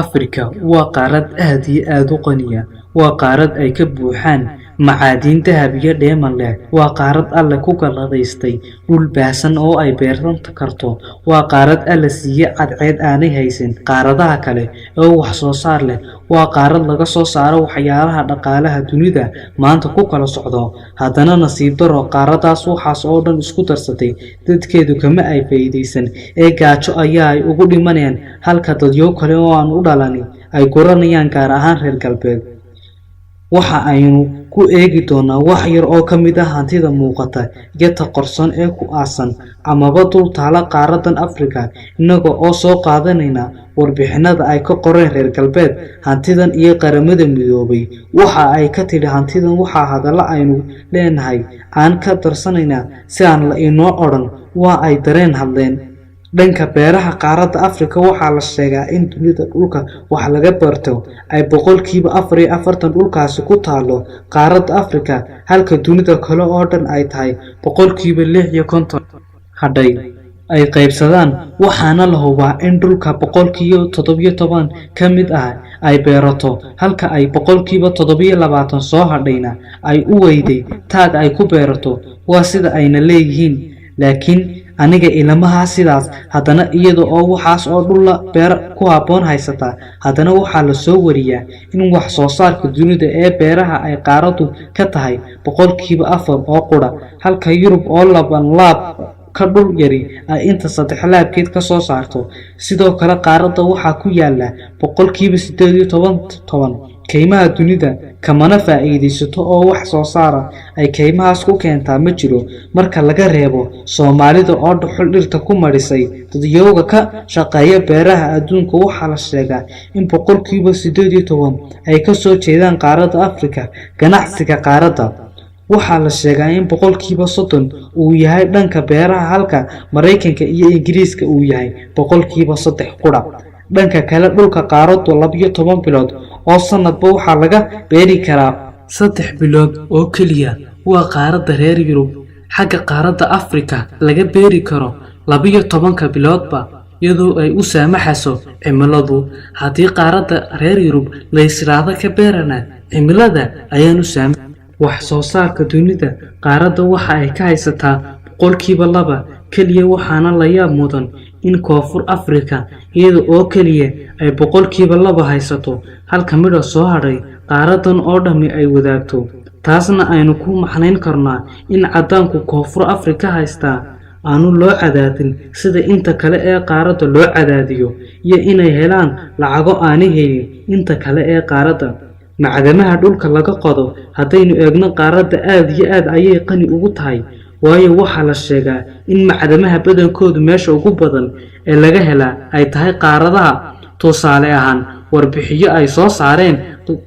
Afrika waa qaarad aad iyo aad u qaniya. Waa qaarad ay ka buuxaan macaadin dahab iyo dheeman leh. Waa qaarad alle ku galladaystay dhul baahsan oo ay beeran karto. Waa qaarad alle siiye cadceed aanay haysan qaaradaha kale oo wax soo saar leh. Waa qaarad laga soo saaro waxyaalaha dhaqaalaha dunida maanta ku kala socdo. Haddana nasiib daro qaaradaas waxaas oo dhan isku darsatay dadkeedu kama ay faa'iideysan ee gaajo ayaa ay ugu dhimanayaan halka dadyo kale oo aan u dhalanin ay guranayaan gaar ahaan reer galbeed. Waxa aynu ku eegi doonaa wax yar oo ka mid ah hantida muuqata iyo ta qorson ee ku aasan amaba dul taala qaaradan Afrika inaga oo soo qaadanayna warbixinada ay ka qoreen reer galbeed hantidan iyo qaramada midoobay. Waxa ay ka tiri hantidan waxa hadalla aynu leenahay aan ka darsanayna si aan la inoo oran waa ay dareen hadleen. Dhanka beeraha qaarada Afrika waxaa la sheegaa in dunida dhulka wax laga barto ay boqolkiiba 44 dhulkaasi ku taalo qaarada Afrika halka dunida kale oo dhan ay tahay boqolkiiba 56 hadhay ay qaybsadaan. Waxaana la hubaa in dhulka boqolkiiba 17 ka mid ah ay beerato halka ay boqolkiiba 27 soo hadhayna ay u weyday taag ay ku beerato. Waa sida ayna leeyihiin laakiin aniga ilamaha sidaas haddana iyada oo waxaas oo dhul beer ku haboon haysata haddana waxaa la soo wariyaa in wax soo saarka dunida ee beeraha ay qaaradu ka tahay boqolkiiba 4 oo qura halka Yurub oo laab ka dhul yari ay inta 3 laabkeed ka soo saarto. Sidoo kale qaarada waxaa ku yaala boqolkiiba 18 kaymaha dunida kamana faa'iideysato oo wax soo saara ay kaymahaas ku keentaa ma jiro marka laga reebo Soomaalida oo dhuxul dhirta ku marisay dadyoga ka shaqeeya beeraha adduunka. Waxaa la sheegaa in boqolkiiba 18 ay ka soo jeedaan qaarada Afrika. Ganacsiga qaarada waxaa la sheegaa in boqolkiiba 30 uu yahay dhanka beeraha halka Mareykanka iyo Ingiriiska uu yahay boqolkiiba 3 qura. Dhanka kale dhulka qaaradu 12 bilood oo sanadba waxaa laga beeri karaa 3 bilood oo kaliya. Waa qaarada reer Yurub. Xagga qaarada Afrika laga beeri karo 12 biloodba iyadoo ay u saamaxayso cimiladu. Haddii qaarada reer Yurub la israado ka beerana cimilada ayaan u saamaxay wax soo saarka dunida. Qaarada waxa ay ka haysataa boqolkiiba 2 kaliya. Waxaana la yaab mudan in Koonfur Afrika iyada oo kaliya ay boqolkiiba 2 haysato halka midho soo hadhay qaaradan oo dhami ay wadaagto. Taasna aynu ku macnayn karnaa in cadaanku Koonfur Afrika haystaa aanu loo cadaadin sida inta kale ee qaarada loo cadaadiyo iyo inay helaan lacago aanay helin inta kale ee qaarada. Macdamaha dhulka laga qodo haddaynu eegno qaarada aad iyo aad ayay qani ugu tahay waayo waxaa la sheegaa in macdamaha badankoodu meesha ugu badan ee laga helaa ay tahay qaaradaha. Tusaale ahaan warbixiyo ay soo saareen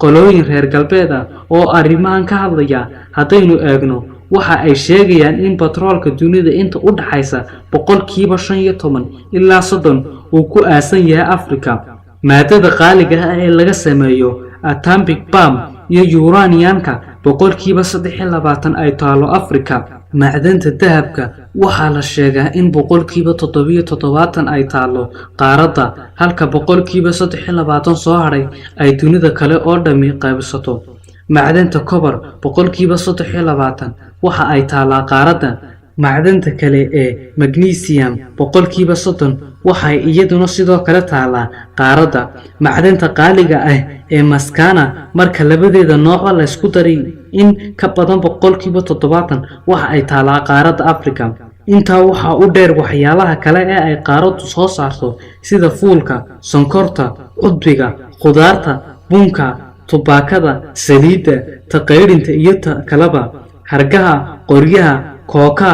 qolooyin reer galbeed ah oo arrimahan ka hadlaya haddaynu eegno waxa ay sheegayaan in batroolka dunida inta u dhaxaysa boqolkiiba 15 ilaa 30 uu ku aasan yahay Afrika. Maadada qaaliga ah ee laga sameeyo atomic bomb iyo uraniumka boqolkiiba 23 ay taalo Afrika. Macdanta dahabka waxaa la sheegaa in boqolkiiba 77 ay taalo qaarada halka boqolkiiba 23 soo hadhay ay dunida kale oo dhami qaybsato. Macdanta kobar boqolkiiba 23 waxa ay taalaa qaarada. Macdanta kale ee magnesium boqolkiiba 30 waxay iyaduna sidoo kale taalaa qaarada. Macdanta qaaliga ah ee maskana marka labadeeda nooc la isku daray in ka badan boqolkiiba 70 waxa ay taalaa qaarada Afrika. Intaa waxa u dheer waxyaalaha kale ee ay qaaradu soo saarto sida fuulka, sonkorta, cudbiga, khudaarta, bunka, tubaakada, saliidda, taqayrinta iyo kalaba, hargaha, qoryaha, kooka,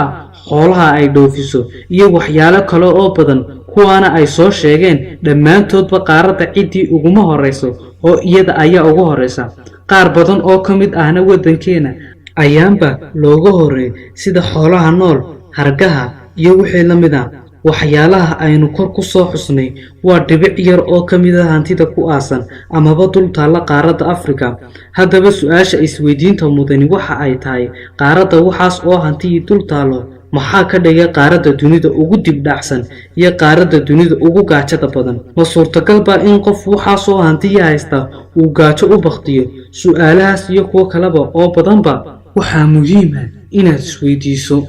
xoolaha ay dhoofiso iyo waxyaalo kale oo badan. Kuwaana ay soo sheegeen dhammaantoodba qaarada cidii ugu horeyso oo iyada ayaa ugu horeysa. Qaar badan oo ka mid ahna wadankeena ayaanba looga horeey sida xoolaha nool, hargaha iyo wixii la mid ah. Waxyaalaha aynu kor ku soo xusnay waa dhibic yar oo ka mid ah hantida ku aasan amaba dul taala qaarada Afrika. Haddaba su'aasha isweydiinta mudani waxa ay tahay qaarada waxaas oo hantii dul taalo maxaa ka dhigay qaaradda dunida ugu dibdhacsan iyo qaaradda dunida ugu gaajada badan? ma suurtagal baa in qof waxaasoo hantiya haysta uu gaajo u baktiyo? su'aalahaas iyo kuwo kaleba oo badanba waxaa muhiim ah inaad isweydiiso.